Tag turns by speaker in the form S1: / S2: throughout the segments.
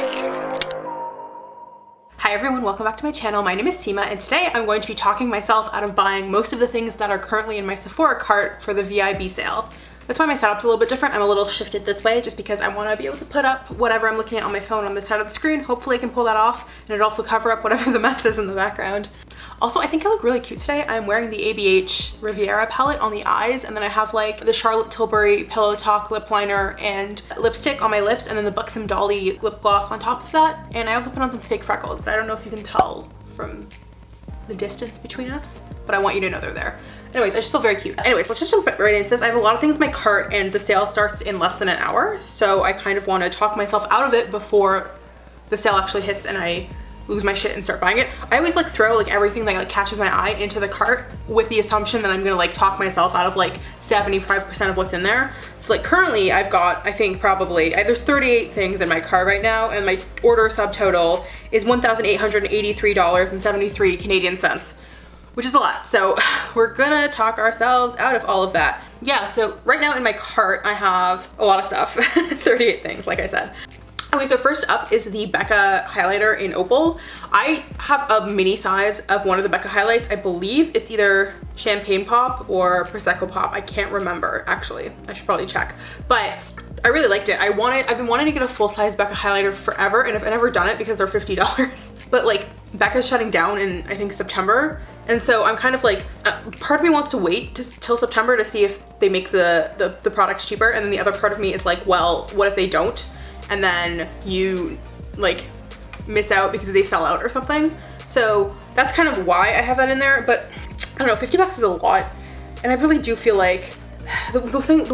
S1: Hi everyone, welcome back to my channel. My name is Sima and today I'm going to be talking myself out of buying most of the things that are currently in my Sephora cart for the VIB sale. That's why my setup's a little bit different. I'm a little shifted this way just because I want to be able to put up whatever I'm looking at on my phone on this side of the screen. Hopefully I can pull that off and it also cover up whatever the mess is in the background. Also, I think I look really cute today. I'm wearing the ABH Riviera palette on the eyes, and then I have like the Charlotte Tilbury Pillow Talk lip liner and lipstick on my lips, and then the Buxom Dolly lip gloss on top of that. And I also put on some fake freckles, but I don't know if you can tell from the distance between us, but I want you to know they're there. Anyways, I just feel very cute. Anyways, let's just jump right into this. I have a lot of things in my cart and the sale starts in less than an hour, so I kind of want to talk myself out of it before the sale actually hits and I lose my shit and start buying it. I always like throw like everything that like catches my eye into the cart with the assumption that I'm gonna like talk myself out of like 75% of what's in there. So like currently I've got, I think probably, there's 38 things in my cart right now, and my order subtotal is $1,883.73 Canadian cents, which is a lot. So we're gonna talk ourselves out of all of that. Yeah, so right now in my cart I have a lot of stuff, 38 things like I said. Okay, so first up is the Becca highlighter in Opal. I have a mini size of one of the Becca highlights. I believe it's either Champagne Pop or Prosecco Pop. I can't remember, actually. I should probably check. But I really liked it. I've been wanting to get a full-size Becca highlighter forever, and I've never done it because they're $50. But like, Becca's shutting down in, I think, September. And so I'm kind of like, part of me wants to wait till September to see if they make the products cheaper. And then the other part of me is like, well, what if they don't? And then you like miss out because they sell out or something. So that's kind of why I have that in there. But I don't know, 50 bucks is a lot. And I really do feel like the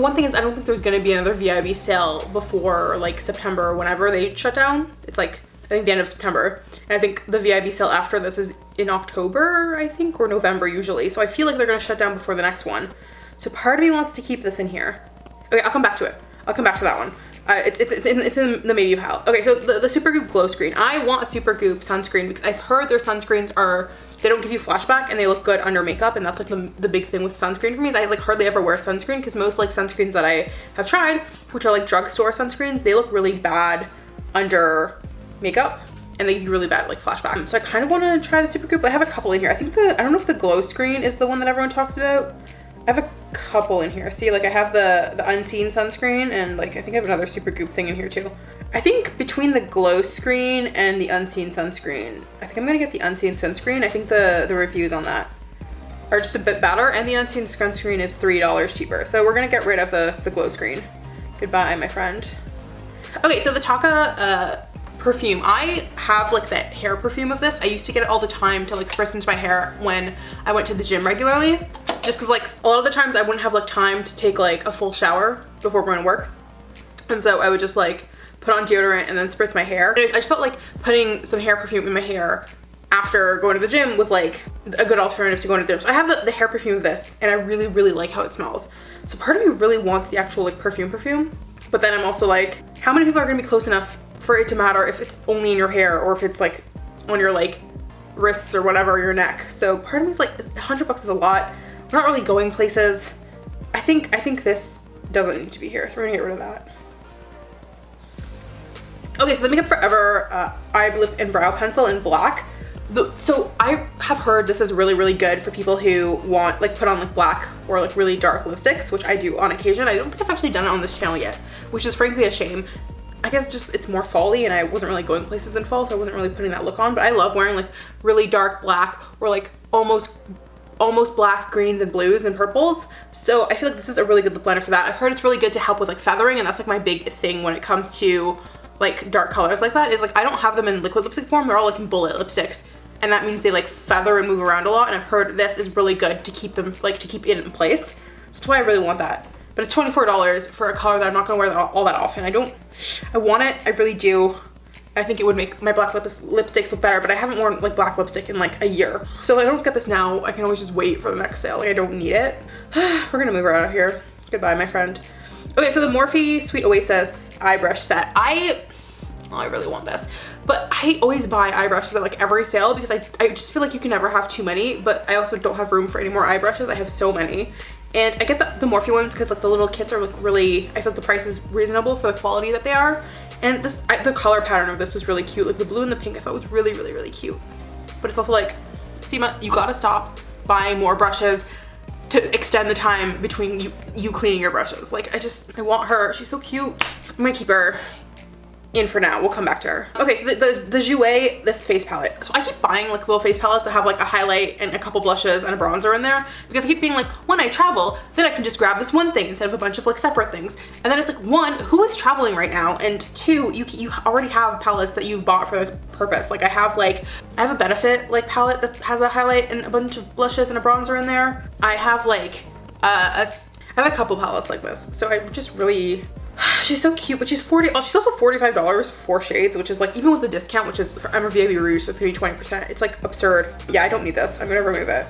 S1: one thing is I don't think there's gonna be another VIB sale before like September or whenever they shut down. It's like, I think the end of September. And I think the VIB sale after this is in October, I think, or November usually. So I feel like they're gonna shut down before the next one. So part of me wants to keep this in here. Okay, I'll come back to it. I'll come back to that one. It's in the maybe pile. Okay, so the Supergoop glow screen. I want a Supergoop sunscreen because I've heard their sunscreens they don't give you flashback and they look good under makeup, and that's like the big thing with sunscreen for me is I like hardly ever wear sunscreen because most like sunscreens that I have tried, which are like drugstore sunscreens, they look really bad under makeup and they give you really bad like flashback. So I kind of want to try the Supergoop. I have a couple in here. I don't know if the glow screen is the one that everyone talks about. I have a couple in here. See, like I have the Unseen sunscreen, and like I think I have another Supergoop thing in here too. I think between the glow screen and the Unseen sunscreen, I think I'm gonna get the Unseen sunscreen. I think the reviews on that are just a bit better, and the Unseen sunscreen is $3 cheaper. So we're gonna get rid of the glow screen. Goodbye, my friend. Okay, so the Taka perfume. I have like that hair perfume of this. I used to get it all the time to like spritz into my hair when I went to the gym regularly. Just cause like a lot of the times I wouldn't have like time to take like a full shower before going to work. And so I would just like put on deodorant and then spritz my hair. I just felt like putting some hair perfume in my hair after going to the gym was like a good alternative to going to the gym. So I have the hair perfume of this, and I really, really like how it smells. So part of me really wants the actual like perfume. But then I'm also like, how many people are gonna be close enough for it to matter if it's only in your hair or if it's like on your like wrists or whatever, your neck. So part of me is like, 100 bucks is a lot. We're not really going places. I think this doesn't need to be here, so we're gonna get rid of that. Okay, so the Makeup Forever eye, lip, and brow pencil in black. So I have heard this is really, really good for people who want like put on like black or like really dark lipsticks, which I do on occasion. I don't think I've actually done it on this channel yet, which is frankly a shame. I guess just it's more fall-y, and I wasn't really going places in fall, so I wasn't really putting that look on, but I love wearing like really dark black or like almost black greens and blues and purples. So I feel like this is a really good lip liner for that. I've heard it's really good to help with like feathering, and that's like my big thing when it comes to like dark colors like that, is like I don't have them in liquid lipstick form. They're all like in bullet lipsticks, and that means they like feather and move around a lot, and I've heard this is really good to keep them like to keep it in place. So that's why I really want that. But it's $24 for a color that I'm not gonna wear all that often. I want it, I really do. I think it would make my black lipsticks look better, but I haven't worn like black lipstick in like a year. So if I don't get this now, I can always just wait for the next sale. Like I don't need it. We're gonna move her out of here. Goodbye, my friend. Okay, so the Morphe Sweet Oasis eye brush set. I really want this, but I always buy eye brushes at like every sale because I just feel like you can never have too many, but I also don't have room for any more eye brushes. I have so many. And I get the Morphe ones because like the little kits are like really, I feel like the price is reasonable for the quality that they are. And this, the color pattern of this was really cute. Like the blue and the pink I thought was really, really, really cute. But it's also like, Sima, you gotta stop buying more brushes to extend the time between you cleaning your brushes. Like I want her, she's so cute. I'm gonna keep her in for now. We'll come back to her. Okay, so the Jouer, this face palette. So I keep buying like little face palettes that have like a highlight and a couple blushes and a bronzer in there, because I keep being like, when I travel, then I can just grab this one thing instead of a bunch of like separate things. And then it's like, one, who is traveling right now? And two, you already have palettes that you've bought for this purpose. Like I have a Benefit like palette that has a highlight and a bunch of blushes and a bronzer in there. I have like I have a couple palettes like this. So I just really, she's so cute, but she's also $45 for 4 shades, which is like, even with the discount, which is, I'm a VIB Rouge, so it's gonna be 20%. It's like absurd. Yeah, I don't need this. I'm gonna remove it.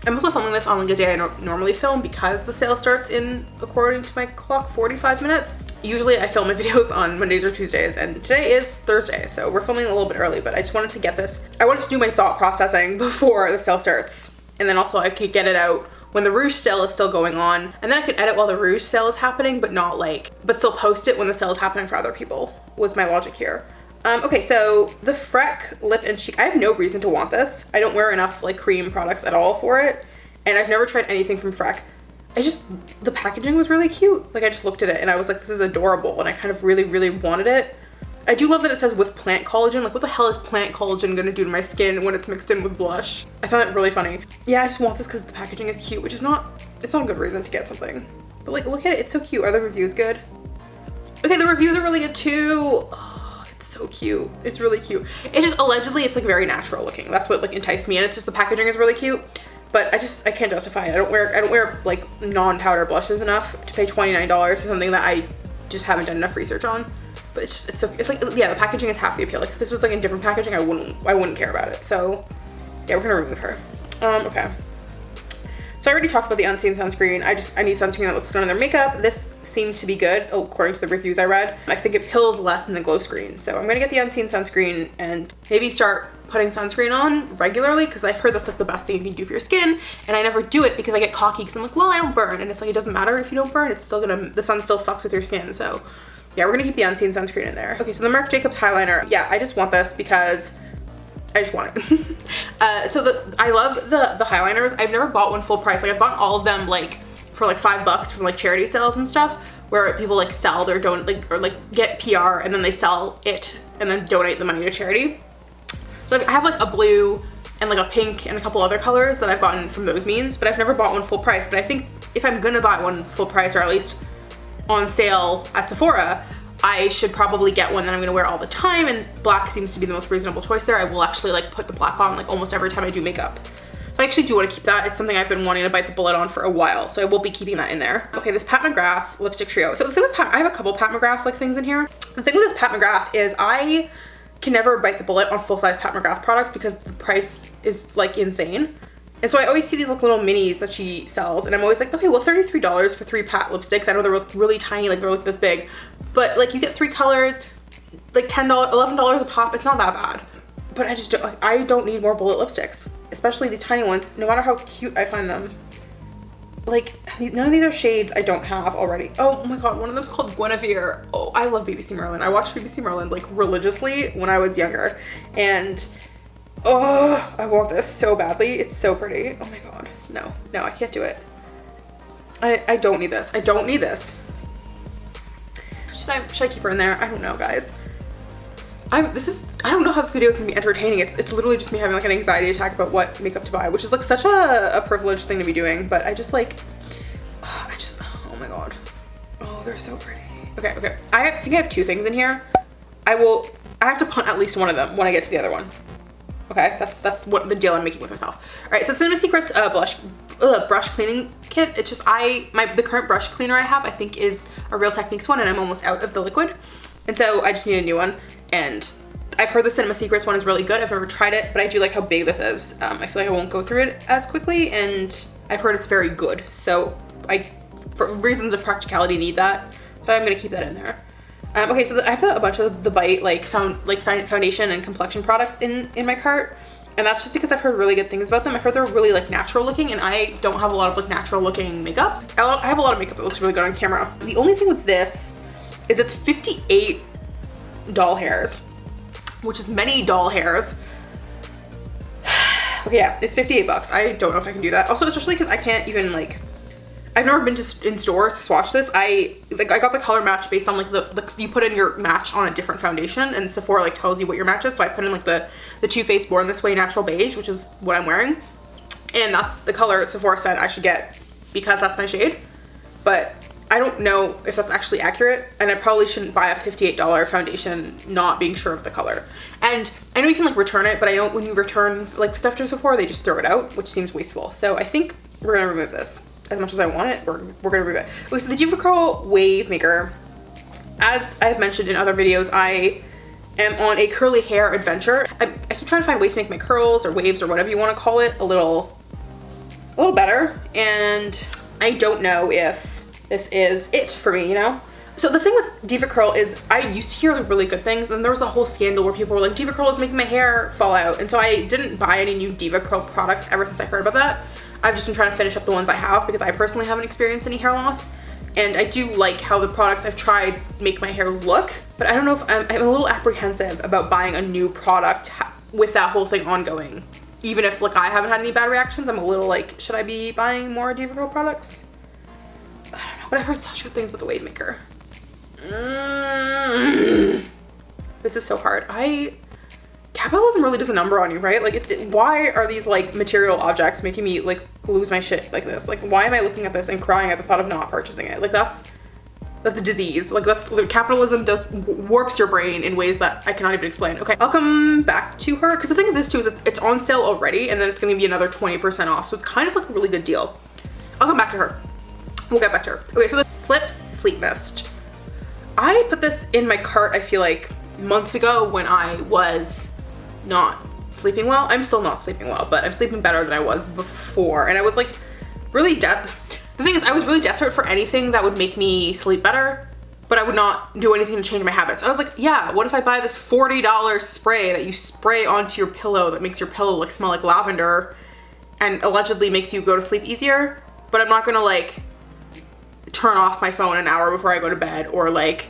S1: I'm also filming this on like a day I normally film because the sale starts in, according to my clock, 45 minutes. Usually I film my videos on Mondays or Tuesdays, and today is Thursday, so we're filming a little bit early, but I just wanted to get this. I wanted to do my thought processing before the sale starts, and then also I could get it out when the Rouge sale is still going on, and then I could edit while the Rouge sale is happening, but still post it when the sale is happening for other people, was my logic here. Okay, so the Freck Lip and Cheek, I have no reason to want this. I don't wear enough like cream products at all for it, and I've never tried anything from Freck. The packaging was really cute. Like I just looked at it and I was like, this is adorable, and I kind of really, really wanted it. I do love that it says with plant collagen. Like what the hell is plant collagen gonna do to my skin when it's mixed in with blush? I found it really funny. Yeah, I just want this because the packaging is cute, which is it's not a good reason to get something. But like, look at it, it's so cute. Are the reviews good? Okay, the reviews are really good too. Oh, it's so cute. It's really cute. It's just, allegedly, it's like very natural looking. That's what like enticed me, and it's just the packaging is really cute. But I can't justify it. I don't wear like non-powder blushes enough to pay $29 for something that I just haven't done enough research on. But it's like, yeah, the packaging is half the appeal. Like if this was like in different packaging, I wouldn't care about it. So yeah, we're gonna remove her. Okay. So I already talked about the Unseen sunscreen. I need sunscreen that looks good on their makeup. This seems to be good according to the reviews I read. I think it pills less than the glow screen. So I'm gonna get the Unseen sunscreen and maybe start putting sunscreen on regularly, because I've heard that's like the best thing you can do for your skin, and I never do it because I get cocky because I'm like, well, I don't burn, and it's like, it doesn't matter if you don't burn, it's still gonna, the sun still fucks with your skin. So yeah, we're gonna keep the Unseen sunscreen in there. Okay, so the Marc Jacobs Highliner. Yeah, I just want this because I just want it. I love the Highliners. I've never bought one full price. Like I've gotten all of them like for like $5 from like charity sales and stuff, where people like sell their get PR and then they sell it and then donate the money to charity. So I have like a blue and like a pink and a couple other colors that I've gotten from those means, but I've never bought one full price. But I think if I'm gonna buy one full price, or at least on sale at Sephora, I should probably get one that I'm gonna wear all the time, and black seems to be the most reasonable choice there. I will actually like put the black on like almost every time I do makeup. So I actually do want to keep that. It's something I've been wanting to bite the bullet on for a while, so I will be keeping that in there. Okay, this Pat McGrath lipstick trio. So the thing with I have a couple Pat McGrath like things in here. The thing with this Pat McGrath is I can never bite the bullet on full-size Pat McGrath products because the price is like insane. And so I always see these like little minis that she sells, and I'm always like, okay, well, $33 for 3 Pat lipsticks. I know they're really tiny, like they're like this big, but like you get 3 colors, like $10, $11 a pop. It's not that bad. But I just don't, like, I don't need more bullet lipsticks, especially these tiny ones, no matter how cute I find them. Like, none of these are shades I don't have already. Oh my god, one of them's called Guinevere. Oh, I love BBC Merlin. I watched BBC Merlin like religiously when I was younger, and oh, I want this so badly. It's so pretty. Oh my god. No, I can't do it. I don't need this. I don't need this. Should I keep her in there? I don't know, guys. I don't know how this video is gonna be entertaining. It's literally just me having like an anxiety attack about what makeup to buy, which is like such a privileged thing to be doing, but I just like, oh my god. Oh, they're so pretty. Okay. I think I have 2 things in here. I have to punt at least one of them when I get to the other one. Okay, that's what the deal I'm making with myself. All right, so Cinema Secrets brush cleaning kit. It's just the current brush cleaner I have, I think, is a Real Techniques one, and I'm almost out of the liquid, and so I just need a new one. And I've heard the Cinema Secrets one is really good. I've never tried it, but I do like how big this is. I feel like I won't go through it as quickly, and I've heard it's very good. So for reasons of practicality, need that. So I'm gonna keep that in there. Okay, so I have a bunch of the Bite foundation and complexion products in my cart, and that's just because I've heard really good things about them. I've heard they're really like natural looking, and I don't have a lot of like natural looking makeup. I have a lot of makeup that looks really good on camera. The only thing with this is it's 58 doll hairs, which is many doll hairs. Okay, yeah, it's 58 bucks. I don't know if I can do that. Also, especially because I can't even like, I've never been to in stores to swatch this. I got the color match based on like the you put in your match on a different foundation, and Sephora like tells you what your match is. So I put in like the Too Faced Born This Way Natural Beige, which is what I'm wearing, and that's the color Sephora said I should get because that's my shade. But I don't know if that's actually accurate, and I probably shouldn't buy a $58 foundation not being sure of the color. And I know you can like return it, but I know when you return like stuff to Sephora, they just throw it out, which seems wasteful. So I think we're gonna remove this. As much as I want it, we're gonna remove it. Okay, so the DIVA Curl Wave Maker. As I've mentioned in other videos, I am on a curly hair adventure. I keep trying to find ways to make my curls or waves or whatever you want to call it a little better, and I don't know if this is it for me, you know? So the thing with Diva Curl is I used to hear really good things, and there was a whole scandal where people were like, Diva Curl is making my hair fall out, and so I didn't buy any new Diva Curl products ever since I heard about that. I've just been trying to finish up the ones I have because I personally haven't experienced any hair loss, and I do like how the products I've tried make my hair look, but I don't know if I'm a little apprehensive about buying a new product with that whole thing ongoing. Even if like I haven't had any bad reactions, I'm a little like, should I be buying more Diva Curl products? I don't know, but I've heard such good things about the Wave Maker. This is so hard. Capitalism really does a number on you, right? Like, why are these like material objects making me like lose my shit like this? Like, why am I looking at this and crying at the thought of not purchasing it? Like, that's a disease. Like, capitalism warps your brain in ways that I cannot even explain. Okay, I'll come back to her because the thing of this too is it's on sale already, and then it's going to be another 20% off, so it's kind of like a really good deal. I'll come back to her. We'll get back to her. Okay, so the Slips Sleep Mist. I put this in my cart, I feel like, months ago when I was not sleeping well. I'm still not sleeping well, but I'm sleeping better than I was before. And I was like really the thing is, I was really desperate for anything that would make me sleep better, but I would not do anything to change my habits. I was like, yeah, what if I buy this $40 spray that you spray onto your pillow that makes your pillow like smell like lavender and allegedly makes you go to sleep easier, but I'm not gonna like turn off my phone an hour before I go to bed or like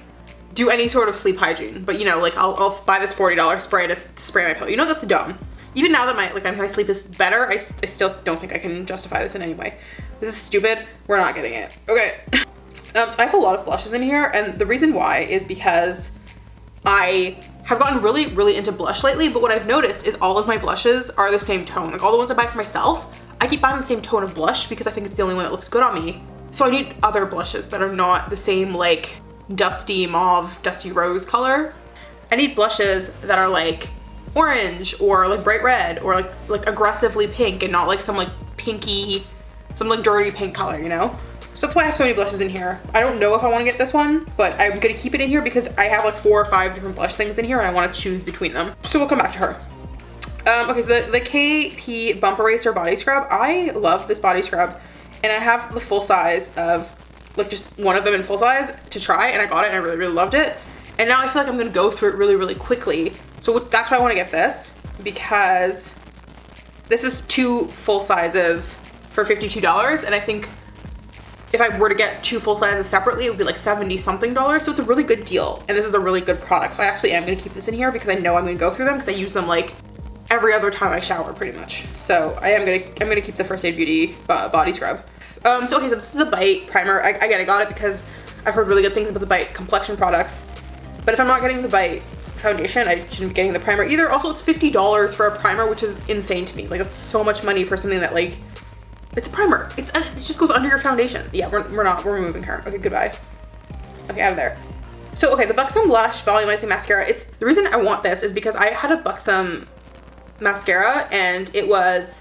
S1: do any sort of sleep hygiene. But you know, like I'll buy this $40 spray to spray my pillow. You know, that's dumb. Even now that my sleep is better, I still don't think I can justify this in any way. This is stupid. We're not getting it. Okay. So I have a lot of blushes in here, and the reason why is because I have gotten really, really into blush lately, but what I've noticed is all of my blushes are the same tone. Like all the ones I buy for myself, I keep buying the same tone of blush because I think it's the only one that looks good on me. So I need other blushes that are not the same like dusty mauve, dusty rose color. I need blushes that are like orange or like bright red or like aggressively pink and not like some like pinky, some like dirty pink color, you know? So that's why I have so many blushes in here. I don't know if I want to get this one, but I'm gonna keep it in here because I have like 4 or 5 different blush things in here and I want to choose between them. So we'll come back to her. Okay, so the KP Bump Eraser Body Scrub. I love this body scrub, and I have the full size of like just one of them in full size to try, and I got it and I really, really loved it. And now I feel like I'm gonna go through it really, really quickly. So that's why I want to get this, because this is 2 full sizes for $52, and I think if I were to get 2 full sizes separately, it would be like $70 something. So it's a really good deal, and this is a really good product. So I actually am gonna keep this in here because I know I'm gonna go through them because I use them like every other time I shower pretty much. So I'm gonna keep the First Aid Beauty body scrub. So okay, so this is the Bite primer. Again, I got it because I've heard really good things about the Bite complexion products. But if I'm not getting the Bite foundation, I shouldn't be getting the primer either. Also, it's $50 for a primer, which is insane to me. Like, it's so much money for something that like, it's a primer. It just goes under your foundation. Yeah, we're removing her. Okay, goodbye. Okay, out of there. So okay, the Buxom Blush Volumizing Mascara. The reason I want this is because I had a Buxom mascara and it was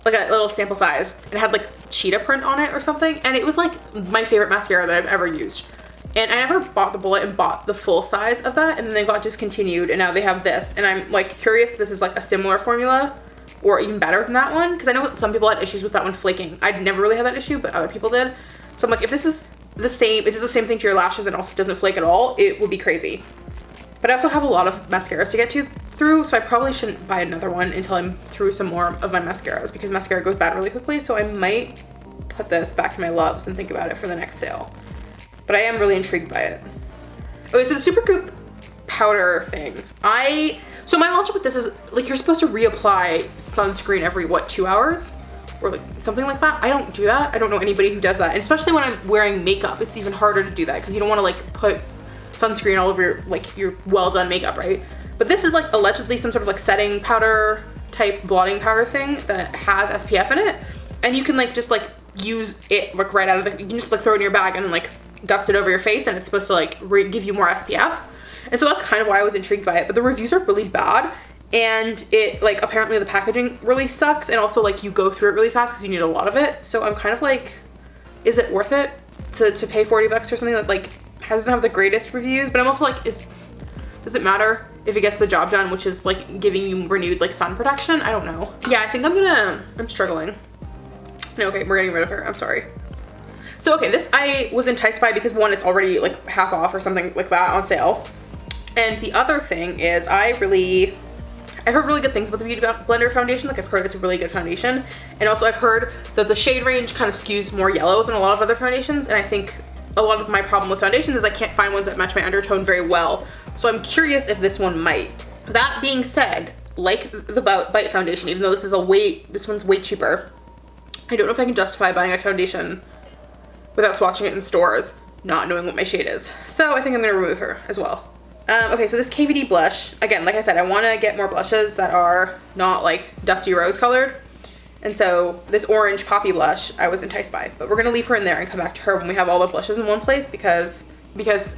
S1: like a little sample size and it had like cheetah print on it or something, and it was like my favorite mascara that I've ever used. And I never bought the bullet and bought the full size of that, and then they got discontinued, and now they have this, and I'm like curious if this is like a similar formula or even better than that one, because I know some people had issues with that one flaking. I'd never really had that issue, but other people did. So I'm like, if this is the same, it does the same thing to your lashes and also doesn't flake at all, it would be crazy. But I also have a lot of mascaras to get through, so I probably shouldn't buy another one until I'm through some more of my mascaras, because mascara goes bad really quickly. So I might put this back in my loves and think about it for the next sale. But I am really intrigued by it. Okay, so the Super Goop powder thing. So my logic with this is like you're supposed to reapply sunscreen every what, 2 hours? Or like something like that. I don't do that. I don't know anybody who does that. And especially when I'm wearing makeup, it's even harder to do that because you don't want to like put sunscreen all over your, like your well done makeup, right? But this is like allegedly some sort of like setting powder type blotting powder thing that has SPF in it. And you can like just like use it like right out of the, you can just like throw it in your bag and then like dust it over your face and it's supposed to like give you more SPF. And so that's kind of why I was intrigued by it. But the reviews are really bad. And it like apparently the packaging really sucks. And also like you go through it really fast because you need a lot of it. So I'm kind of like, is it worth it to pay 40 bucks for something that like doesn't have the greatest reviews? But I'm also like, does it matter if it gets the job done, which is like giving you renewed like sun protection? I don't know. Yeah, I think I'm struggling. No, okay, we're getting rid of her. I'm sorry. So okay, this I was enticed by because one, it's already like half off or something like that on sale. And the other thing is I've heard really good things about the Beauty Blender foundation. Like I've heard it's a really good foundation. And also I've heard that the shade range kind of skews more yellow than a lot of other foundations. And I think a lot of my problem with foundations is I can't find ones that match my undertone very well. So I'm curious if this one might. That being said, like the Bite foundation, even though this one's way cheaper, I don't know if I can justify buying a foundation without swatching it in stores, not knowing what my shade is. So I think I'm gonna remove her as well. Okay, so this KVD blush, again, like I said, I wanna get more blushes that are not like dusty rose colored. And so this orange poppy blush, I was enticed by, but we're gonna leave her in there and come back to her when we have all the blushes in one place because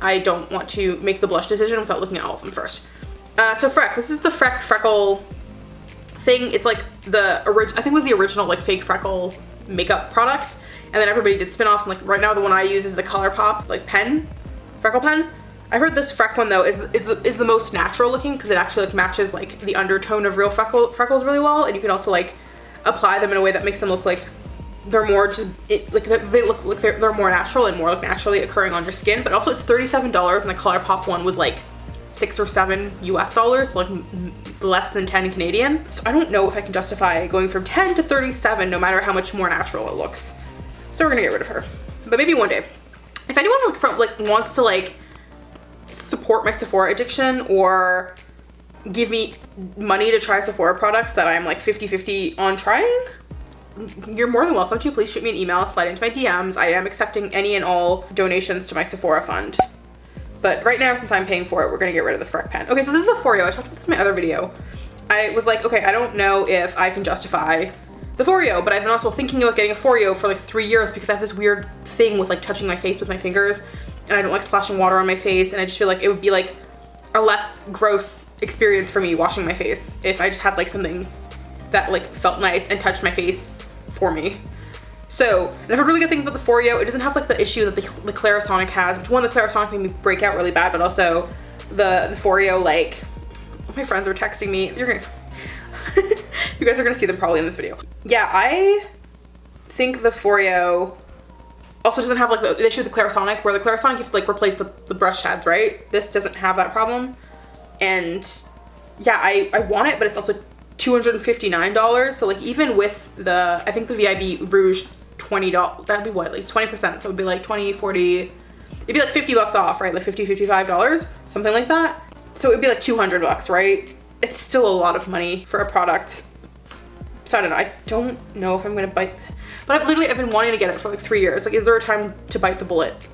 S1: I don't want to make the blush decision without looking at all of them first. So Freck, this is the freckle thing. It's like I think it was the original like fake freckle makeup product. And then everybody did spin-offs, and like right now the one I use is the ColourPop like pen, freckle pen. I heard this Freck one though is the most natural looking because it actually like matches like the undertone of real freckles really well, and you can also like apply them in a way that makes them look like they're more just they look like they're more natural and more like naturally occurring on your skin. But also it's $37 and the ColourPop one was like $6 or $7 US, so like less than 10 Canadian. So I don't know if I can justify going from 10 to 37 no matter how much more natural it looks. So we're gonna get rid of her. But maybe one day. If anyone wants to like support my Sephora addiction or give me money to try Sephora products that I'm like 50-50 on trying, you're more than welcome to. Please shoot me an email, slide into my DMs. I am accepting any and all donations to my Sephora fund. But right now, since I'm paying for it, we're gonna get rid of the Freck pen. Okay, so this is the Foreo. I talked about this in my other video. I was like, okay, I don't know if I can justify the Foreo, but I've been also thinking about getting a Foreo for like 3 years because I have this weird thing with like touching my face with my fingers, and I don't like splashing water on my face, and I just feel like it would be like a less gross experience for me washing my face if I just had like something that like felt nice and touched my face for me. So, and I've heard really good things about the Foreo. It doesn't have like the issue that the Clarisonic has, which one, the Clarisonic made me break out really bad, but also the Foreo, like, my friends are texting me. You're gonna, you guys are gonna see them probably in this video. Yeah, I think the Foreo also doesn't have like the issue with the Clarisonic, where the Clarisonic you have to like replace the brush heads, right? This doesn't have that problem. And yeah, I want it, but it's also $259. So like even with the, I think the VIB Rouge $20, that'd be what, like 20%. So it would be like 20, 40, it'd be like 50 bucks off, right? Like $50, $55, something like that. So it'd be like 200 bucks, right? It's still a lot of money for a product. So I don't know. I don't know if I'm gonna bite, but I've been wanting to get it for like 3 years. Like, is there a time to bite the bullet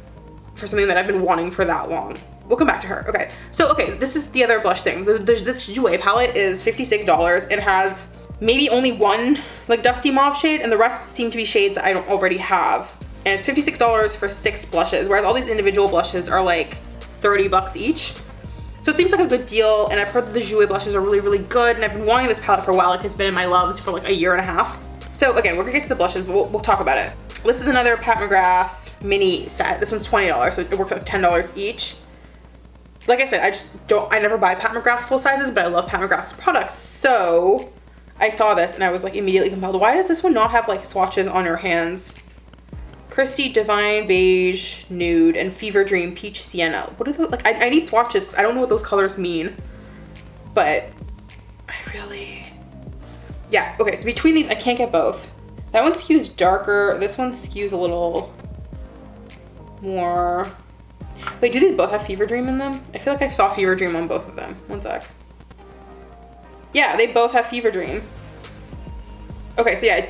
S1: for something that I've been wanting for that long? We'll come back to her. Okay, so okay, this is the other blush thing. This Jouer palette is $56. It has maybe only one like dusty mauve shade, and the rest seem to be shades that I don't already have. And it's $56 for 6 blushes, whereas all these individual blushes are like 30 bucks each. So it seems like a good deal, and I've heard that the Jouer blushes are really, really good, and I've been wanting this palette for a while. Like, it's been in my loves for like a year and a half. So again, we're gonna get to the blushes, but we'll talk about it. This is another Pat McGrath Mini Set. This one's $20, so it works out $10 each. Like I said, I never buy Pat McGrath full sizes, but I love Pat McGrath's products. So I saw this and I was like immediately compelled. Why does this one not have like swatches on your hands? Christy Divine Beige Nude and Fever Dream Peach Sienna. What are those? Like, I need swatches because I don't know what those colors mean. But I really, yeah. Okay, so between these, I can't get both. That one skews darker. This one skews a little more. Wait, do these both have Fever Dream in them? I feel like I saw Fever Dream on both of them. One sec. Yeah, they both have Fever Dream. Okay, so yeah.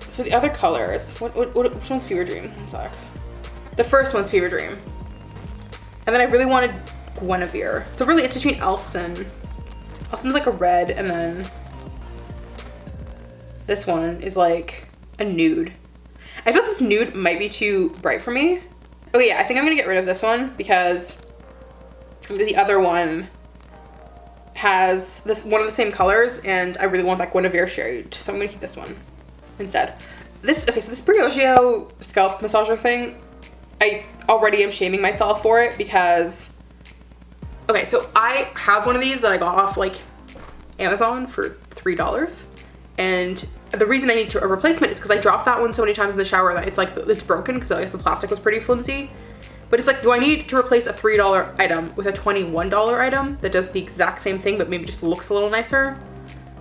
S1: So the other colors, which one's Fever Dream? One sec. The first one's Fever Dream. And then I really wanted Guinevere. So really it's between Elson. Elson's like a red, and then this one is like a nude. I feel like this nude might be too bright for me. Okay, yeah, I think I'm gonna get rid of this one because the other one has this one of the same colors, and I really want that Guinevere shade, so I'm gonna keep this one instead. Okay, so this Brioche scalp massager thing, I already am shaming myself for it because, okay, so I have one of these that I got off like Amazon for $3, and the reason I need a replacement is because I dropped that one so many times in the shower that it's broken because I guess the plastic was pretty flimsy. But it's like, do I need to replace a $3 item with a $21 item that does the exact same thing but maybe just looks a little nicer?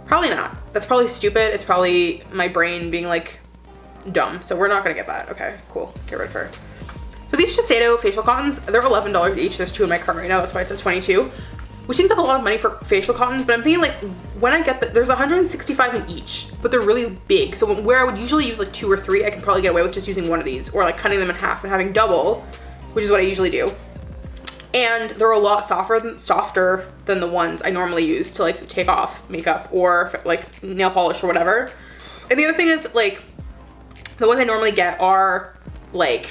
S1: Probably not. That's probably stupid. It's probably my brain being like dumb. So we're not gonna get that. Okay, cool. Get rid of her. So these Shiseido facial cottons, they're $11 each. There's 2 in my cart right now. That's why it says 22, which seems like a lot of money for facial cottons. But I'm thinking like when I get there's 165 in each, but they're really big. So where I would usually use like 2 or 3, I can probably get away with just using one of these, or like cutting them in half and having double, which is what I usually do. And they're a lot softer than the ones I normally use to like take off makeup or like nail polish or whatever. And the other thing is like the ones I normally get are like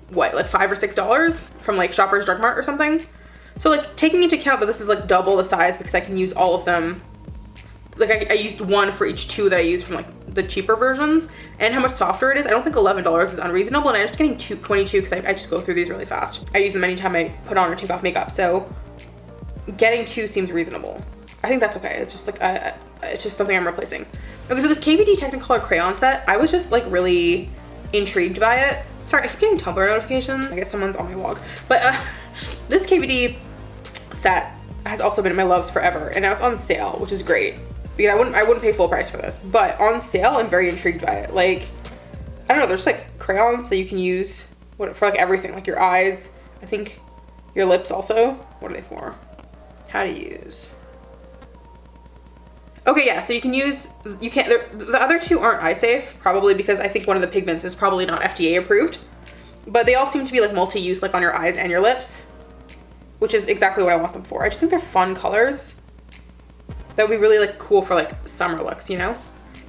S1: what, like $5 or $6 from like Shoppers Drug Mart or something. So like taking into account that this is like double the size because I can use all of them. Like I used one for each 2 that I used from like the cheaper versions, and how much softer it is. I don't think $11 is unreasonable, and I'm just getting 22 because I just go through these really fast. I use them anytime I put on or take off makeup, so getting 2 seems reasonable. I think that's okay. It's just like it's just something I'm replacing. Okay, so this Kvd Technicolor Crayon Set, I was just like really intrigued by it. Sorry, I keep getting Tumblr notifications. I guess someone's on my vlog, but this Kvd set has also been in my loves forever, and now it's on sale, which is great. Because I wouldn't pay full price for this, but on sale, I'm very intrigued by it. Like, I don't know, there's like crayons that you can use for like everything, like your eyes, I think your lips also. What are they for? How to use. Okay, yeah, so you can use, the other 2 aren't eye safe, probably because I think one of the pigments is probably not FDA approved, but they all seem to be like multi-use, like on your eyes and your lips, which is exactly what I want them for. I just think they're fun colors. That would be really like cool for like summer looks, you know?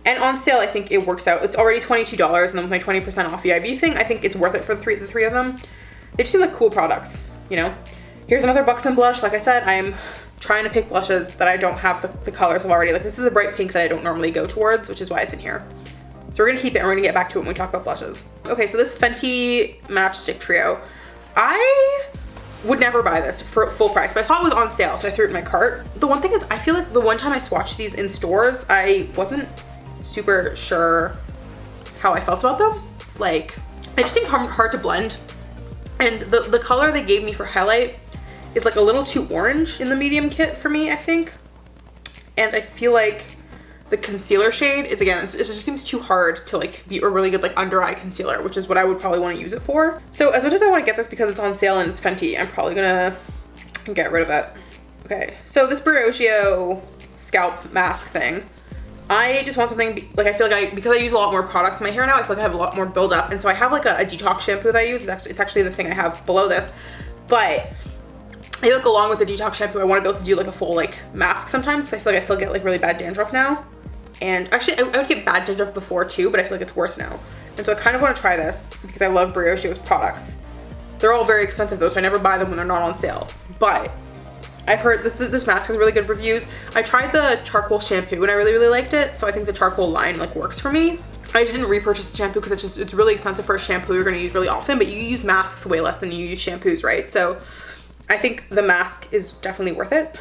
S1: And on sale, I think it works out. It's already $22, and then with my 20% off VIB thing, I think it's worth it for the three of them. They just seem like cool products, you know? Here's another Buxom blush. Like I said, I'm trying to pick blushes that I don't have the colors of already. Like this is a bright pink that I don't normally go towards, which is why it's in here. So we're gonna keep it, and we're gonna get back to it when we talk about blushes. Okay, so this Fenty Matchstick Trio. I would never buy this for full price, but I saw it was on sale, so I threw it in my cart. The one thing is, I feel like the one time I swatched these in stores, I wasn't super sure how I felt about them. Like, I just think hard to blend. And the color they gave me for highlight is like a little too orange in the medium kit for me, I think. And I feel like the concealer shade is, again, it just seems too hard to like be a really good like under eye concealer, which is what I would probably want to use it for. So as much as I want to get this because it's on sale and it's Fenty, I'm probably gonna get rid of it. Okay, so this Brioche scalp mask thing, I just want something, like I feel like because I use a lot more products in my hair now, I feel like I have a lot more buildup, and so I have like a detox shampoo that I use. It's actually the thing I have below this, but I feel like along with the detox shampoo, I want to be able to do like a full like mask sometimes. So I feel like I still get like really bad dandruff now. And actually, I would get bad dandruff before too, but I feel like it's worse now. And so I kind of want to try this because I love Brioche's products. They're all very expensive though, so I never buy them when they're not on sale. But I've heard this mask has really good reviews. I tried the charcoal shampoo and I really, really liked it. So I think the charcoal line like works for me. I just didn't repurchase the shampoo because it's really expensive for a shampoo you're going to use really often, but you use masks way less than you use shampoos, right? So I think the mask is definitely worth it.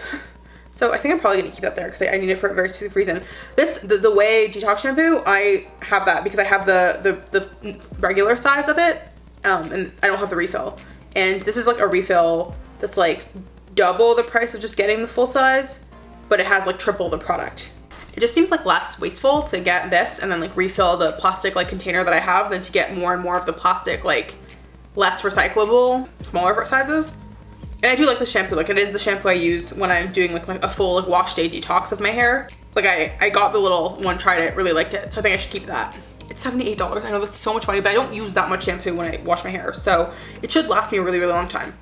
S1: So I think I'm probably gonna keep that there because I need it for a very specific reason. The Way Detox Shampoo, I have that because I have the regular size of it, and I don't have the refill. And this is like a refill that's like double the price of just getting the full size, but it has like triple the product. It just seems like less wasteful to get this and then like refill the plastic like container that I have than to get more and more of the plastic like less recyclable, smaller sizes. And I do like the shampoo. Like, it is the shampoo I use when I'm doing like a full like wash day detox of my hair. Like, I got the little one, tried it, really liked it. So I think I should keep that. It's $78. I know that's so much money, but I don't use that much shampoo when I wash my hair. So it should last me a really, really long time.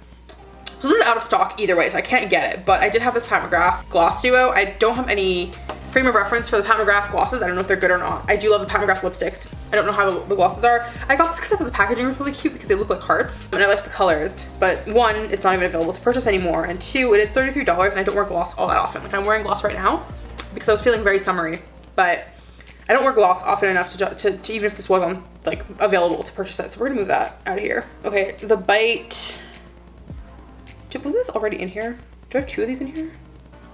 S1: So this is out of stock either way, so I can't get it. But I did have this Pat McGrath Gloss Duo. I don't have any frame of reference for the Pat McGrath glosses. I don't know if they're good or not. I do love the Pat McGrath lipsticks. I don't know how the glosses are. I got this because I thought the packaging was really cute because they look like hearts. And I like the colors. But one, it's not even available to purchase anymore. And two, it is $33 and I don't wear gloss all that often. Like, I'm wearing gloss right now because I was feeling very summery. But I don't wear gloss often enough to even if this was on, like, available to purchase it. So we're gonna move that out of here. Okay, the Bite. Wasn't this already in here? Do I have two of these in here?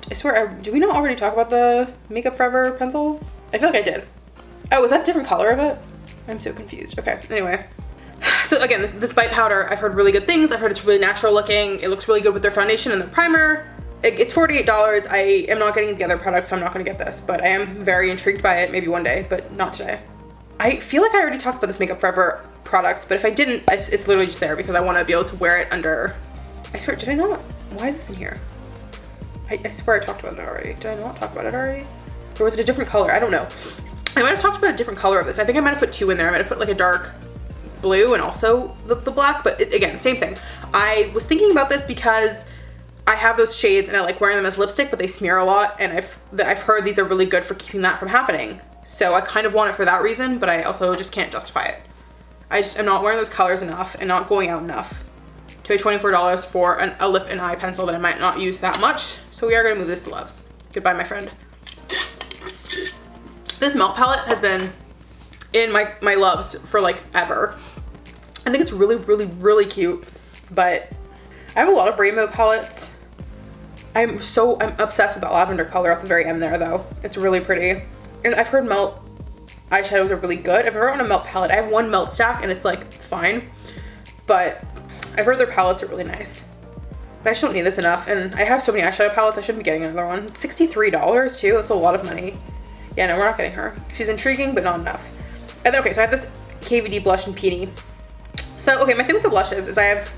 S1: I swear, did we not already talk about the Makeup Forever pencil? I feel like I did. Oh, is that a different color of it? I'm so confused. Okay, anyway. So again, this Bite powder, I've heard really good things. I've heard it's really natural looking. It looks really good with their foundation and their primer. It's $48. I am not getting the other products, so I'm not gonna get this, but I am very intrigued by it, maybe one day, but not today. I feel like I already talked about this Makeup Forever product, but if I didn't, it's literally just there because I wanna be able to wear it under, I swear, did I not? Why is this in here? I swear I talked about it already. Did I not talk about it already? Or was it a different color? I don't know. I might have talked about a different color of this. I think I might have put two in there. I might have put like a dark blue and also the black, but again, same thing. I was thinking about this because I have those shades and I like wearing them as lipstick, but they smear a lot, and I've heard these are really good for keeping that from happening. So I kind of want it for that reason, but I also just can't justify it. I just am not wearing those colors enough and not going out enough to pay $24 for a lip and eye pencil that I might not use that much. So we are gonna move this to Loves. Goodbye, my friend. This melt palette has been in my Loves for like ever. I think it's really, really, really cute, but I have a lot of rainbow palettes. I'm obsessed with that lavender color at the very end there though. It's really pretty. And I've heard melt eyeshadows are really good. I've never owned a melt palette. I have one melt stack and it's like fine, but I've heard their palettes are really nice. But I just don't need this enough, and I have so many eyeshadow palettes, I shouldn't be getting another one. It's $63 too, that's a lot of money. Yeah, no, we're not getting her. She's intriguing, but not enough. And then, okay, so I have this Kvd Blush and Peony. So, okay, my thing with the blushes is I have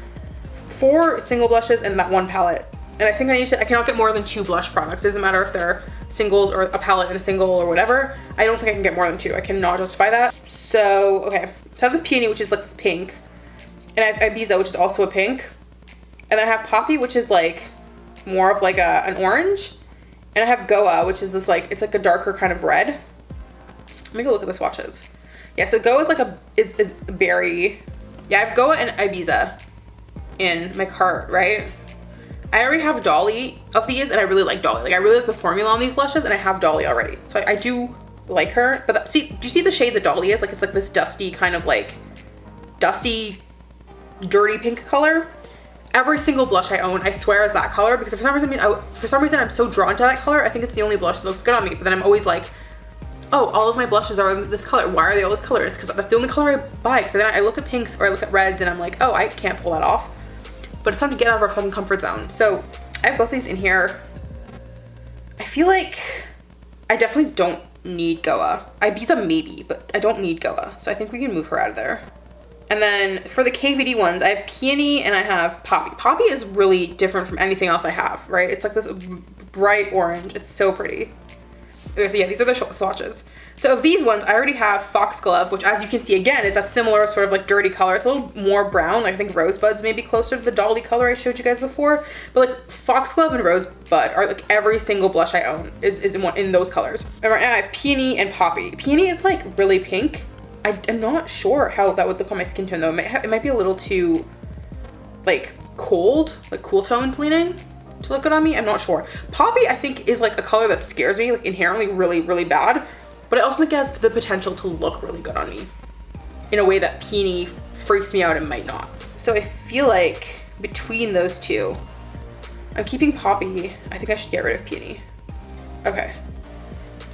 S1: 4 single blushes and that one palette. And I think I cannot get more than 2 blush products. It doesn't matter if they're singles or a palette and a single or whatever. I don't think I can get more than 2. I cannot justify that. So, okay. So I have this Peony, which is like this pink. And I have Ibiza, which is also a pink. And then I have Poppy, which is like more of like an orange. And I have Goa, which is this like, it's like a darker kind of red. Let me go look at the swatches. Yeah, so Goa is like is berry. Yeah, I have Goa and Ibiza in my cart, right? I already have Dolly of these, and I really like Dolly. Like, I really like the formula on these blushes, and I have Dolly already. So I do like her. But see, do you see the shade that Dolly is? Like, it's like this dusty kind of like, dusty, dirty pink color. Every single blush I own, I swear, is that color, because for some reason I'm so drawn to that color. I think it's the only blush that looks good on me, but then I'm always like, oh, all of my blushes are this color. Why are they all this color? It's because that's the only color I buy. So then I look at pinks or I look at reds and I'm like, oh, I can't pull that off. But it's time to get out of our fucking comfort zone. So I have both these in here. I feel like I definitely don't need Goa. Ibiza maybe, but I don't need Goa. So I think we can move her out of there. And then for the Kvd ones, I have Peony and I have Poppy. Poppy is really different from anything else I have, right? It's like this bright orange. It's so pretty. Okay, so yeah, these are the swatches. So of these ones, I already have Foxglove, which as you can see again, is that similar sort of like dirty color. It's a little more brown. Like I think Rosebuds may be closer to the Dolly color I showed you guys before. But like Foxglove and Rosebud are like every single blush I own is in those colors. And right now I have Peony and Poppy. Peony is like really pink. I'm not sure how that would look on my skin tone though. It might be a little too like cold, like cool toned leaning to look good on me. I'm not sure. Poppy I think is like a color that scares me, like inherently really, really bad. But I also think it has the potential to look really good on me in a way that Peony freaks me out and might not. So I feel like between those two, I'm keeping Poppy. I think I should get rid of Peony. Okay.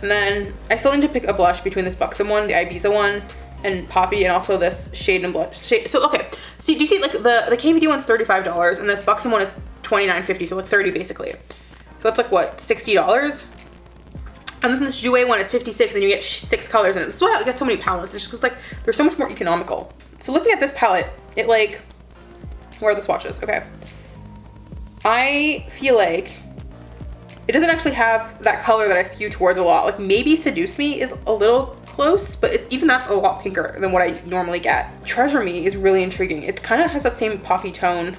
S1: And then I still need to pick a blush between this Buxom one, the Ibiza one, and Poppy, and also this Shade and Blush. So okay, see, do you see like the Kvd one's $35 and this Buxom one is $29.50, so like 30 basically. So that's like what, $60? And then this Jouer one is $56 and you get 6 colors in it. This is why I get so many palettes. It's just like, they're so much more economical. So looking at this palette, it like Where are the swatches? Okay. I feel like it doesn't actually have that color that I skew towards a lot. Like maybe Seduce Me is a little close, but even that's a lot pinker than what I normally get. Treasure Me is really intriguing. It kind of has that same poppy tone.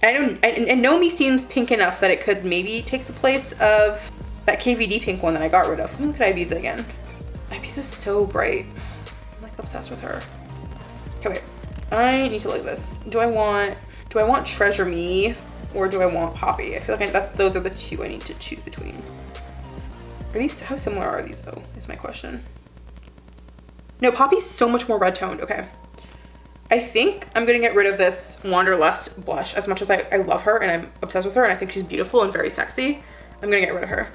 S1: And Know Me seems pink enough that it could maybe take the place of that KVD pink one that I got rid of. Let me look at Ibiza again. Ibiza's so bright. I'm like obsessed with her. Okay, wait. I need to look at this. Do I want Treasure Me or do I want Poppy? I feel like those are the two I need to choose between. Are these, how similar are these though, is my question. No, Poppy's so much more red toned. Okay. I think I'm gonna get rid of this Wanderlust blush. As much as I love her and I'm obsessed with her and I think she's beautiful and very sexy, I'm gonna get rid of her.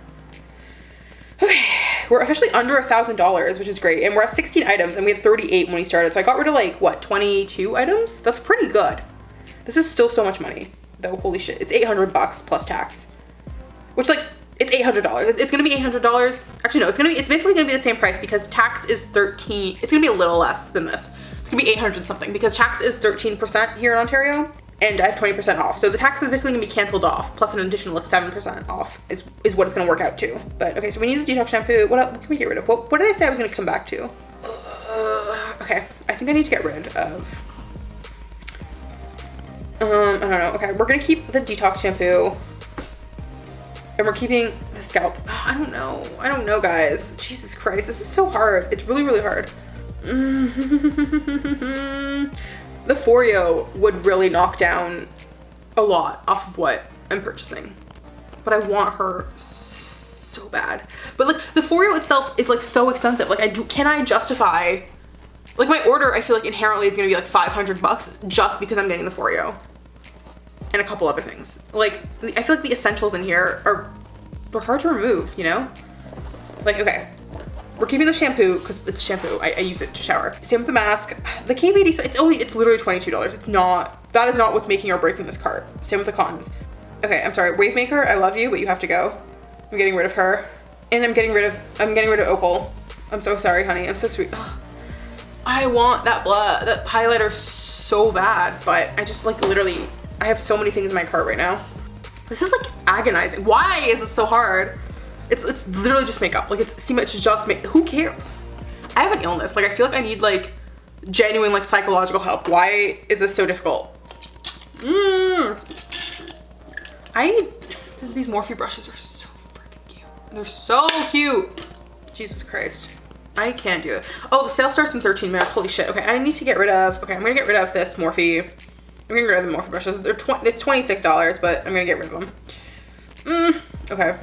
S1: Okay, we're officially under $1,000, which is great. And we're at 16 items and we had 38 when we started. So I got rid of like, what, 22 items? That's pretty good. This is still so much money though, holy shit. It's $800 plus tax, which like, it's $800. It's gonna be $800. Actually, no, it's basically gonna be the same price because tax is 13. It's gonna be a little less than this. It's gonna be 800 something because tax is 13% here in Ontario and I have 20% off. So the tax is basically gonna be canceled off plus an additional like 7% off is what it's gonna work out to. But okay, so we need the detox shampoo. What can we get rid of? What did I say I was gonna come back to? Okay, I think I need to get rid of, I don't know. Okay, we're gonna keep the detox shampoo. And we're keeping the Scalp. Oh, I don't know, guys. Jesus Christ, this is so hard. It's really, really hard. The Foreo would really knock down a lot off of what I'm purchasing. But I want her so bad. But like, the Foreo itself is like so expensive. Like, can I justify, like my order, I feel like inherently is gonna be like $500 just because I'm getting the Foreo. And a couple other things. Like, I feel like the essentials in here are hard to remove, you know? Like, okay, we're keeping the shampoo because it's shampoo. I use it to shower. Same with the mask. The KVD, it's literally $22. It's not, that is not what's making or breaking this cart. Same with the cottons. Okay, I'm sorry, Wavemaker, I love you, but you have to go. I'm getting rid of her. And I'm getting rid of Opal. I'm so sorry, honey, I'm so sweet. Ugh. I want that highlighter so bad, but I just like literally, I have so many things in my cart right now. This is like agonizing. Why is it so hard? It's literally just makeup. Like it's Sima, it's just who cares? I have an illness. Like I feel like I need like genuine like psychological help. Why is this so difficult? These Morphe brushes are so freaking cute. They're so cute. Jesus Christ. I can't do it. Oh, the sale starts in 13 minutes. Holy shit. Okay, I need to get rid of, okay, I'm gonna get rid of this Morphe. I'm getting rid of the Morphe brushes. It's $26, but I'm gonna get rid of them. Okay.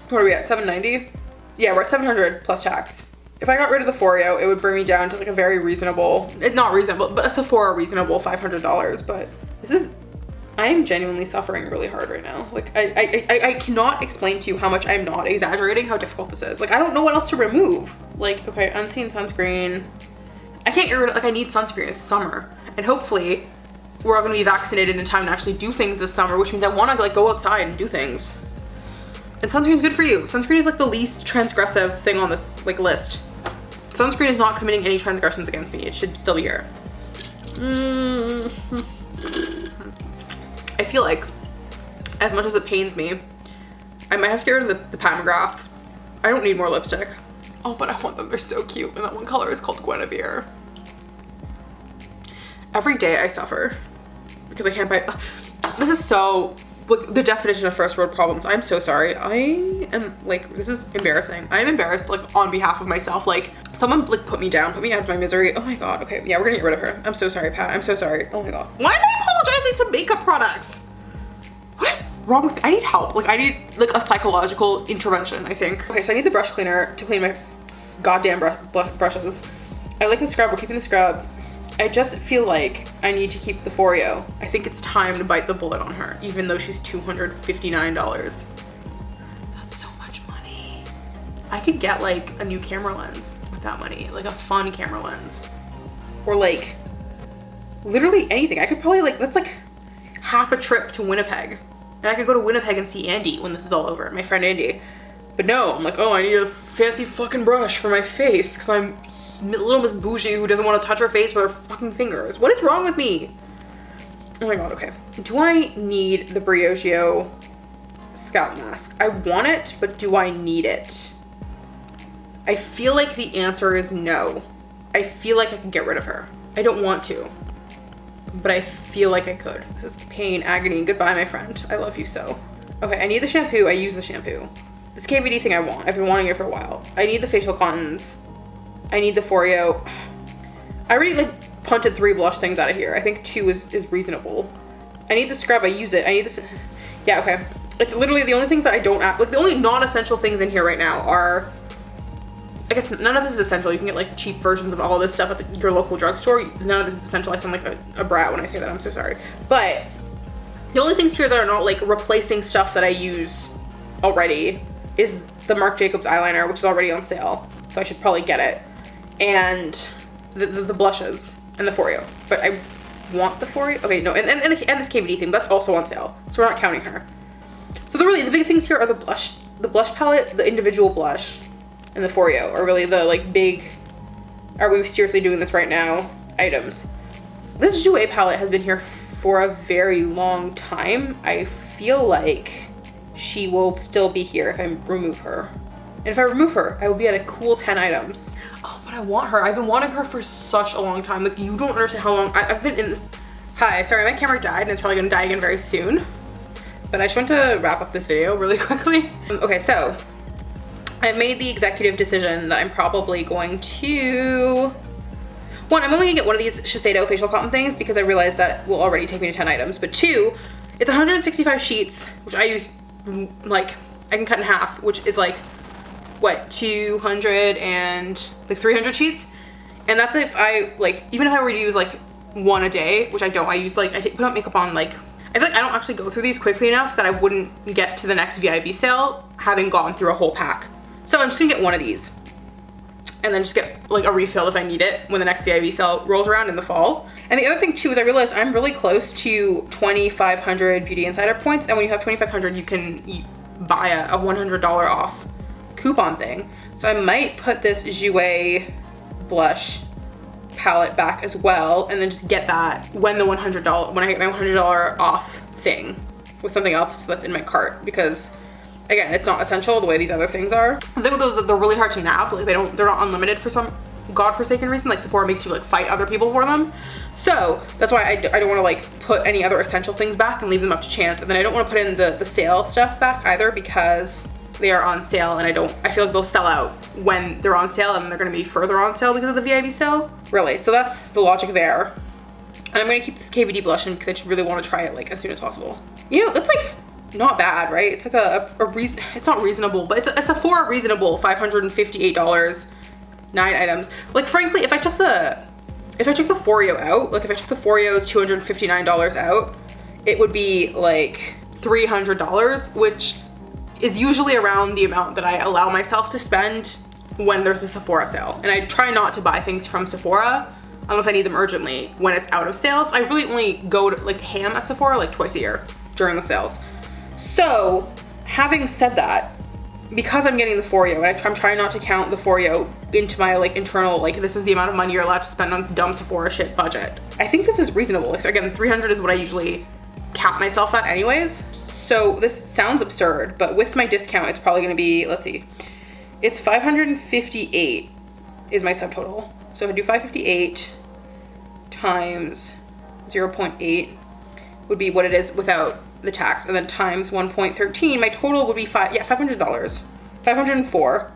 S1: What are we at, 790? Yeah, we're at 700 plus tax. If I got rid of the Foreo, it would bring me down to like a very reasonable, it's not reasonable, but a Sephora reasonable $500. But this is, I am genuinely suffering really hard right now. Like I cannot explain to you how much I'm not exaggerating how difficult this is. Like I don't know what else to remove. Like, okay, unseen sunscreen. I can't get rid of, like I need sunscreen, it's summer. And hopefully we're all gonna be vaccinated in time to actually do things this summer, which means I wanna like go outside and do things. And sunscreen is good for you. Sunscreen is like the least transgressive thing on this like list. Sunscreen is not committing any transgressions against me. It should still be here. I feel like, as much as it pains me, I might have to get rid of the Pat McGraths. I don't need more lipstick. Oh, but I want them. They're so cute. And that one color is called Guinevere. Every day I suffer because I can't buy. This is so, like, the definition of first world problems. I'm so sorry. I am like, this is embarrassing. I'm embarrassed like on behalf of myself. Like someone like put me down, put me out of my misery. Oh my God. Okay. Yeah, we're gonna get rid of her. I'm so sorry, Pat. I'm so sorry. Oh my God. Why am I apologizing to makeup products? What is wrong with me? I need help. Like I need like a psychological intervention, I think. Okay, so I need the brush cleaner to clean my goddamn brushes. I like the scrub. We're keeping the scrub. I just feel like I need to keep the Foreo. I think it's time to bite the bullet on her, even though she's $259. That's so much money. I could get like a new camera lens with that money, like a fun camera lens. Or like literally anything. I could probably like, that's like half a trip to Winnipeg. And I could go to Winnipeg and see Andy when this is all over, my friend Andy. But no, I'm like, oh, I need a fancy fucking brush for my face because I'm little Miss Bougie who doesn't want to touch her face with her fucking fingers. What is wrong with me? Oh my god, okay. Do I need the Brioche scalp mask? I want it, but do I need it? I feel like the answer is no. I feel like I can get rid of her. I don't want to, but I feel like I could. This is pain, agony. Goodbye, my friend. I love you so. Okay, I need the shampoo. I use the shampoo. This KVD thing I want. I've been wanting it for a while. I need the facial cottons. I need the Foreo. I already like punted 3 blush things out of here. I think 2 is reasonable. I need the scrub. I use it. I need this. Yeah, okay. It's literally the only things that I don't have. Like the only non-essential things in here right now are, I guess none of this is essential. You can get like cheap versions of all this stuff at your local drugstore. None of this is essential. I sound like a brat when I say that. I'm so sorry. But the only things here that are not like replacing stuff that I use already is the Marc Jacobs eyeliner, which is already on sale. So I should probably get it. And the blushes and the Foreo. But I want the Foreo. Okay, no, and this KVD thing, that's also on sale. So we're not counting her. So the big things here are the blush palette, the individual blush, and the Foreo are really the like big, are we seriously doing this right now items. This Jouer palette has been here for a very long time. I feel like she will still be here if I remove her. And if I remove her, I will be at a cool 10 items. Oh, but I want her. I've been wanting her for such a long time. Like, you don't understand how long I've been in this. Hi, sorry, my camera died and it's probably gonna die again very soon. But I just want to wrap up this video really quickly. Okay, so I've made the executive decision that I'm probably going to, one, I'm only gonna get one of these Shiseido facial cotton things because I realized that will already take me to 10 items. But 2, it's 165 sheets, which I use, like, I can cut in half, which is like, what, 200 and like 300 sheets? And that's if I, like, even if I were to use like 1 a day, which I don't, I use like, put on makeup on like, I feel like I don't actually go through these quickly enough that I wouldn't get to the next VIB sale having gone through a whole pack. So I'm just gonna get one of these and then just get like a refill if I need it when the next VIB sale rolls around in the fall. And the other thing too is I realized I'm really close to 2,500 Beauty Insider points, and when you have 2,500 you can buy a $100 off coupon thing. So I might put this Jouer blush palette back as well and then just get that when the $100, when I get my $100 off thing with something else that's in my cart, because again, it's not essential the way these other things are. I think with those, they're really hard to nab. Like they're not unlimited for some godforsaken reason. Like Sephora makes you like fight other people for them. So that's why I don't want to like put any other essential things back and leave them up to chance. And then I don't want to put in the sale stuff back either because they are on sale and I feel like they'll sell out when they're on sale and they're going to be further on sale because of the VIB sale. Really. So that's the logic there. And I'm going to keep this KVD blush in because I just really want to try it like as soon as possible. You know, that's like not bad, right? It's like a reason, it's not reasonable, but it's a Sephora reasonable $558, 9 items. Like frankly, if I took the Foreo out, like if I took the Foreo's $259 out, it would be like $300, which is usually around the amount that I allow myself to spend when there's a Sephora sale. And I try not to buy things from Sephora unless I need them urgently when it's out of sale. So I really only go to like ham at Sephora like twice a year during the sales. So having said that, because I'm getting the Foreo, and I'm trying not to count the Foreo into my like internal, like this is the amount of money you're allowed to spend on dumb Sephora shit budget. I think this is reasonable. Like, again, 300 is what I usually cap myself at anyways. So this sounds absurd, but with my discount, it's probably gonna be, let's see, it's 558 is my subtotal. So if I do 558 times 0.8 would be what it is without the tax, and then times 1.13, my total would be $500, $504.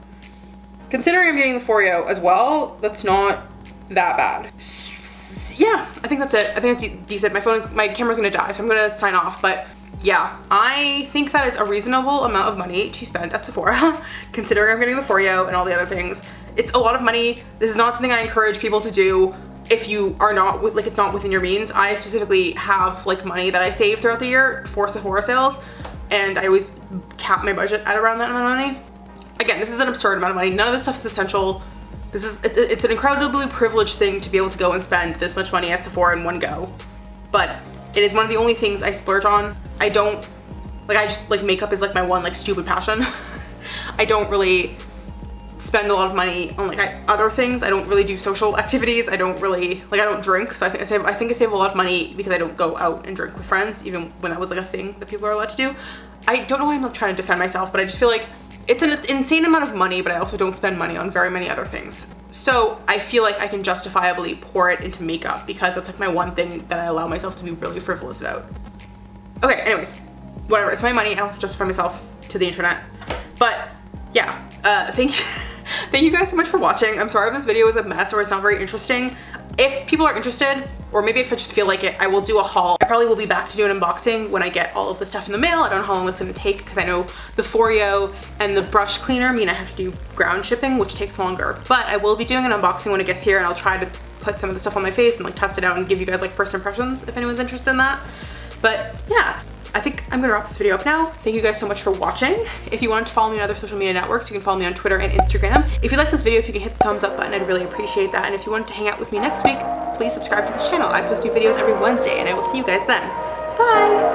S1: Considering I'm getting the Foreo as well, that's not that bad. Yeah, I think that's it. I think it's decent. My camera's gonna die, so I'm gonna sign off, but yeah, I think that is a reasonable amount of money to spend at Sephora, considering I'm getting the Foreo and all the other things. It's a lot of money. This is not something I encourage people to do if you are not with, like, it's not within your means. I specifically have like money that I save throughout the year for Sephora sales, and I always cap my budget at around that amount of money. Again, this is an absurd amount of money. None of this stuff is essential. It's an incredibly privileged thing to be able to go and spend this much money at Sephora in one go. But it is one of the only things I splurge on. I don't, like, I just, like, makeup is like my one like stupid passion. I don't really spend a lot of money on like other things. I don't really do social activities. I don't really, like I don't drink. So I think I save a lot of money because I don't go out and drink with friends, even when that was like a thing that people are allowed to do. I don't know why I'm like trying to defend myself, but I just feel like it's an insane amount of money, but I also don't spend money on very many other things. So I feel like I can justifiably pour it into makeup because that's like my one thing that I allow myself to be really frivolous about. Okay, anyways, whatever, it's my money. I don't have to justify myself to the internet. But yeah, thank you guys so much for watching. I'm sorry if this video was a mess or it's not very interesting. If people are interested, or maybe if I just feel like it, I will do a haul. I probably will be back to do an unboxing when I get all of the stuff in the mail. I don't know how long it's gonna take because I know the Foreo and the brush cleaner mean I have to do ground shipping, which takes longer. But I will be doing an unboxing when it gets here, and I'll try to put some of the stuff on my face and like test it out and give you guys like first impressions if anyone's interested in that. But yeah, I think I'm gonna wrap this video up now. Thank you guys so much for watching. If you want to follow me on other social media networks, you can follow me on Twitter and Instagram. If you like this video, if you can hit the thumbs up button, I'd really appreciate that. And if you want to hang out with me next week, please subscribe to this channel. I post new videos every Wednesday, and I will see you guys then. Bye!